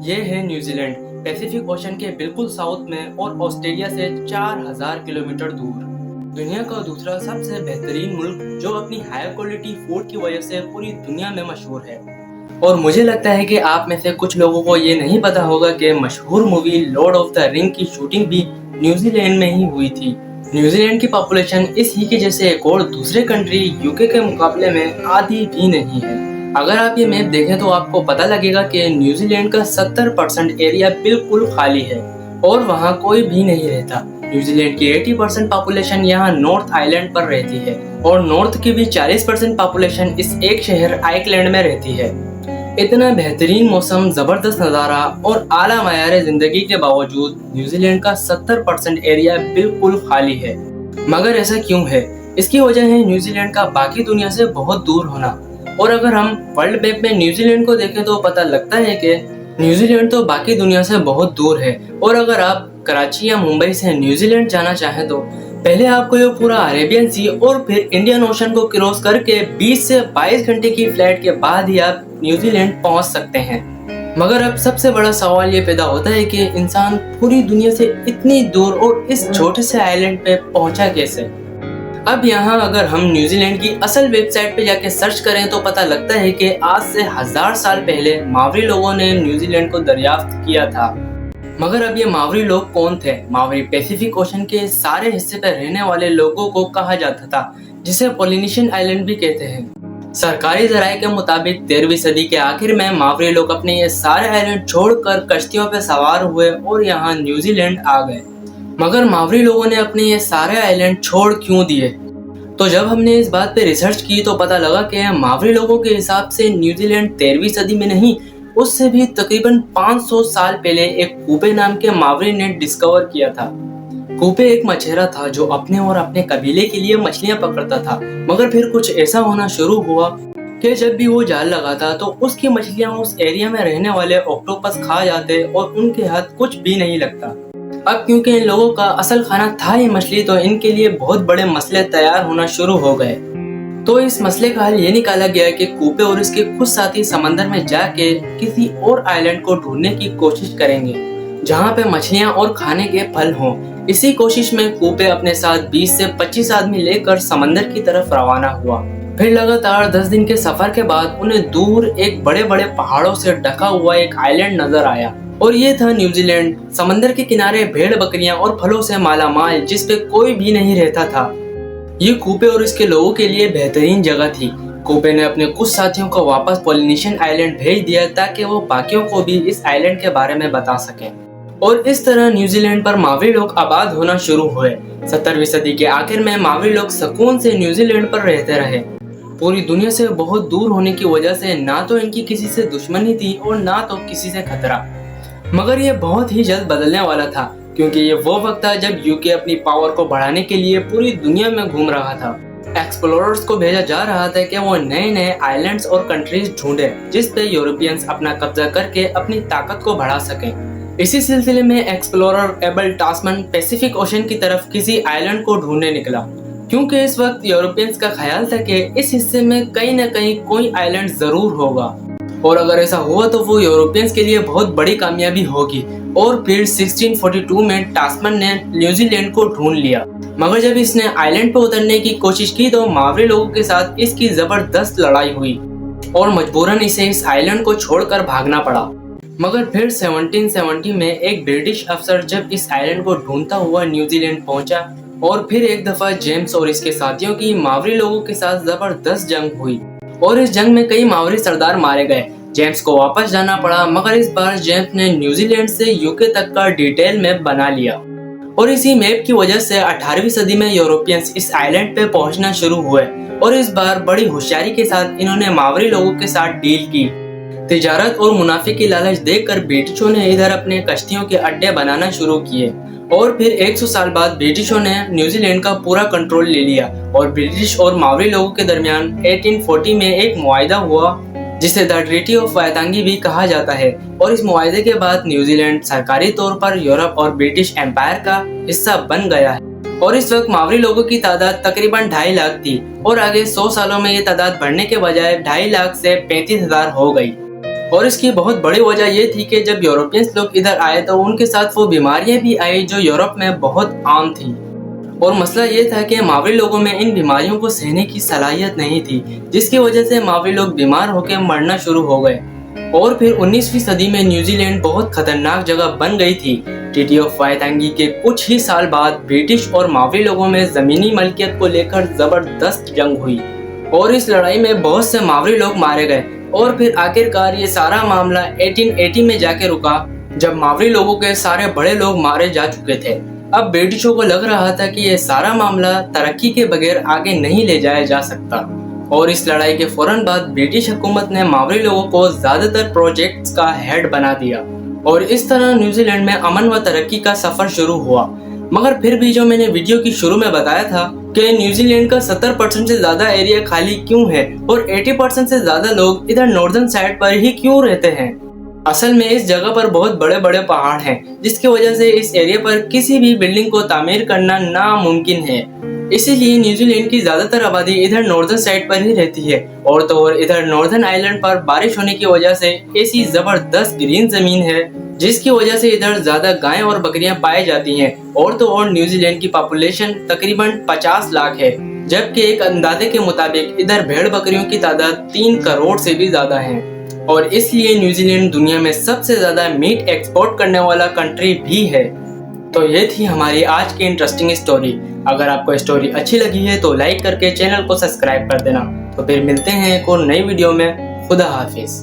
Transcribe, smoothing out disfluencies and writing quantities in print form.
ये है New Zealand, Pacific ocean के बिल्कुल साउथ में और ऑस्ट्रेलिया से 4000 किलोमीटर दूर। दुनिया का दूसरा सबसे बेहतरीन मुल्क जो अपनी हाई क्वालिटी फूड की वजह से पूरी दुनिया में मशहूर है। और मुझे लगता है कि आप में से कुछ लोगों को ये नहीं पता होगा कि मशहूर movie Lord of the ring की शूटिंग भी न्यूजीलैंड में ही हुई थी। न्यूजीलैंड की पॉपुलेशन इस ही के जैसे एक और दूसरे कंट्री यूके के मुकाबले में आधी भी नहीं है। अगर आप ये मैप देखें तो आपको पता लगेगा कि न्यूजीलैंड का 70% एरिया बिल्कुल खाली है और वहाँ कोई भी नहीं रहता। न्यूजीलैंड की 80% पॉपुलेशन यहाँ नॉर्थ आइलैंड पर रहती है और नॉर्थ की भी 40% पॉपुलेशन इस एक शहर आइकलैंड में रहती है। इतना बेहतरीन मौसम, जबरदस्त नज़ारा और आला मयार जिंदगी के बावजूद न्यूजीलैंड का 70% एरिया बिल्कुल खाली है। मगर ऐसा क्यों है? इसकी वजह है न्यूजीलैंड का बाकी दुनिया से बहुत दूर होना। और अगर हम वर्ल्ड मैप में न्यूजीलैंड को देखें तो पता लगता है कि न्यूजीलैंड तो बाकी दुनिया से बहुत दूर है। और अगर आप कराची या मुंबई से न्यूजीलैंड जाना चाहें तो पहले आपको ये पूरा अरेबियन सी और फिर इंडियन ओशन को क्रॉस करके 20 से 22 घंटे की फ्लाइट के बाद ही आप न्यूजीलैंड पहुंच सकते हैं। मगर अब सबसे बड़ा सवाल ये पैदा होता है कि इंसान पूरी दुनिया से इतनी दूर और इस छोटे से आइलैंड पे पहुंचा कैसे? अब यहाँ अगर हम न्यूजीलैंड की असल वेबसाइट पे जाके सर्च करें तो पता लगता है कि आज से 1000 साल पहले मावरी लोगों ने न्यूजीलैंड को दरियाफ्त किया था। मगर अब ये मावरी लोग कौन थे? मावरी पैसिफिक ओशन के सारे हिस्से पर रहने वाले लोगों को कहा जाता था, जिसे पोलिनेशियन आइलैंड भी कहते हैं। सरकारी जराये के मुताबिक 13वीं सदी के आखिर में मावरी लोग अपने ये सारे आइलैंड छोड़कर कश्तियों पर सवार हुए और यहाँ न्यूजीलैंड आ गए। मगर मावरी लोगों ने अपने ये सारे आइलैंड छोड़ क्यों दिए? तो जब हमने इस बात पे रिसर्च की तो पता लगा कि मावरी लोगों के हिसाब से न्यूजीलैंड 13वीं सदी में नहीं, उससे भी तकरीबन 500 साल पहले एक कूपे नाम के मावरी ने डिस्कवर किया था। कूपे एक मछेरा था जो अपने और अपने कबीले के लिए मछलियां पकड़ता था। मगर फिर कुछ ऐसा होना शुरू हुआ कि जब भी वो जाल लगाता तो उसकी मछलियां उस एरिया में रहने वाले ऑक्टोपस खा जाते और उनके हाथ कुछ भी नहीं लगता। अब क्योंकि इन लोगों का असल खाना था ही मछली, तो इनके लिए बहुत बड़े मसले तैयार होना शुरू हो गए। तो इस मसले का हल ये निकाला गया कि कूपे और इसके कुछ साथी समंदर में जाके किसी और आइलैंड को ढूंढने की कोशिश करेंगे जहाँ पे मछलियाँ और खाने के फल हों। इसी कोशिश में कूपे अपने साथ 20 से 25 आदमी लेकर समंदर की तरफ रवाना हुआ। फिर लगातार 10 दिन के सफर के बाद उन्हें दूर एक बड़े बड़े पहाड़ों से ढका हुआ एक आइलैंड नजर आया और ये था न्यूजीलैंड। समंदर के किनारे भेड़ बकरियां और फलों से मालामाल, जिस पे कोई भी नहीं रहता था। ये कूपे और इसके लोगों के लिए बेहतरीन जगह थी। कूपे ने अपने कुछ साथियों को वापस पोलिनेशियन आइलैंड भेज दिया ताकि वो बाकियों को भी इस आइलैंड के बारे में बता सकें। और इस तरह न्यूजीलैंड पर मावरी लोग आबाद होना शुरू हुए। 17वीं सदी के आखिर में मावरी लोग सुकून से न्यूजीलैंड पर रहते रहे। पूरी दुनिया से बहुत दूर होने की वजह से ना तो इनकी किसी से दुश्मनी थी और ना तो किसी से खतरा। मगर ये बहुत ही जल्द बदलने वाला था, क्योंकि ये वो वक्त था जब यूके अपनी पावर को बढ़ाने के लिए पूरी दुनिया में घूम रहा था। एक्सप्लोरर्स को भेजा जा रहा था कि वो नए नए आइलैंड्स और कंट्रीज ढूंढे जिस पे यूरोपियंस अपना कब्जा करके अपनी ताकत को बढ़ा सकें। इसी सिलसिले में एक्सप्लोरर एबल टास्मन पैसिफिक ओशन की तरफ किसी आइलैंड को ढूंढने निकला, क्योंकि इस वक्त यूरोपियंस का ख्याल था कि इस हिस्से में कहीं न कहीं कोई आइलैंड जरूर होगा और अगर ऐसा हुआ तो वो यूरोपियंस के लिए बहुत बड़ी कामयाबी होगी। और फिर 1642 में टास्मन ने न्यूजीलैंड को ढूंढ लिया। मगर जब इसने आइलैंड पर उतरने की कोशिश की तो मावरी लोगों के साथ इसकी जबरदस्त लड़ाई हुई और मजबूरन इसे इस आइलैंड को छोड़कर भागना पड़ा। मगर फिर 1770 में एक ब्रिटिश अफसर जब इस आइलैंड को ढूंढता हुआ न्यूजीलैंड पहुंचा और फिर एक दफा जेम्स और इसके साथियों की मावरी लोगों के साथ जबरदस्त जंग हुई और इस जंग में कई मावरी सरदार मारे गए। जेम्स को वापस जाना पड़ा, मगर इस बार जेम्स ने न्यूजीलैंड से यूके तक का डिटेल मैप बना लिया और इसी मैप की वजह से 18वीं सदी में यूरोपियंस इस आइलैंड पे पहुंचना शुरू हुए और इस बार बड़ी होशियारी के साथ इन्होंने मावरी लोगों के साथ डील की। तिजारत और मुनाफे की लालच देखकर ब्रिटिशों ने इधर अपने कश्तियों के अड्डे बनाना शुरू किए और फिर 100 साल बाद ब्रिटिशों ने न्यूजीलैंड का पूरा कंट्रोल ले लिया और ब्रिटिश और मावरी लोगों के दरमियान 1840 में एक मुआहिदा हुआ जिसे द ट्रीटी ऑफ वायतांगी भी कहा जाता है। और इस मुआहिदे के बाद न्यूजीलैंड सरकारी तौर पर यूरोप और ब्रिटिश एम्पायर का हिस्सा बन गया है और इस वक्त मावरी लोगों की तादाद तकरीबन 2.5 लाख थी और आगे 100 सालों में ये तादाद बढ़ने के बजाय 2.5 लाख से 35,000 हो गई। और इसकी बहुत बड़ी वजह ये थी कि जब यूरोपियंस लोग इधर आए तो उनके साथ वो बीमारियां भी आई जो यूरोप में बहुत आम थी। और मसला ये था कि मावरी लोगों में इन बीमारियों को सहने की सलाहियत नहीं थी, जिसकी वजह से मावरी लोग बीमार होकर मरना शुरू हो गए। और फिर 19वीं सदी में न्यूजीलैंड बहुत खतरनाक जगह बन गई थी। ट्रीटी ऑफ वाइतांगी के कुछ ही साल बाद ब्रिटिश और मावरी लोगों में जमीनी मलकियत को लेकर जबरदस्त जंग हुई और इस लड़ाई में बहुत से मावरी लोग मारे गए। और फिर आखिरकार ये सारा मामला 1880 में जाके रुका, जब मावरी लोगों के सारे बड़े लोग मारे जा चुके थे। अब ब्रिटिशों को लग रहा था कि ये सारा मामला तरक्की के बगैर आगे नहीं ले जाया जा सकता और इस लड़ाई के फौरन बाद ब्रिटिश हुकूमत ने मावरी लोगों को ज्यादातर प्रोजेक्ट्स का हेड बना दिया और इस तरह न्यूजीलैंड में अमन व तरक्की का सफर शुरू हुआ। मगर फिर भी जो मैंने वीडियो की शुरू में बताया था कि न्यूजीलैंड का 70% से ज्यादा एरिया खाली क्यों है और 80% से ज्यादा लोग इधर नॉर्दर्न साइड पर ही क्यों रहते हैं। असल में इस जगह पर बहुत बड़े बड़े पहाड़ हैं, जिसकी वजह से इस एरिया पर किसी भी बिल्डिंग को तामीर करना नामुमकिन है। इसीलिए न्यूजीलैंड की ज्यादातर आबादी इधर नॉर्दर्न साइड पर ही रहती है और तो और इधर नॉर्दर्न आइलैंड पर बारिश होने की वजह से ऐसी जबरदस्त ग्रीन जमीन है जिसकी वजह से इधर ज्यादा गायें और बकरियां पाई जाती हैं। और तो और न्यूजीलैंड की पॉपुलेशन तकरीबन 50 लाख है, जबकि एक अंदाजे के मुताबिक इधर भेड़ बकरियों की तादाद 3 करोड़ से भी ज्यादा है और इसलिए न्यूजीलैंड दुनिया में सबसे ज्यादा मीट एक्सपोर्ट करने वाला कंट्री भी है। तो ये थी हमारी आज की इंटरेस्टिंग स्टोरी। अगर आपको स्टोरी अच्छी लगी है तो लाइक करके चैनल को सब्सक्राइब कर देना। तो फिर मिलते हैं एक और नई वीडियो में। खुदा हाफिज।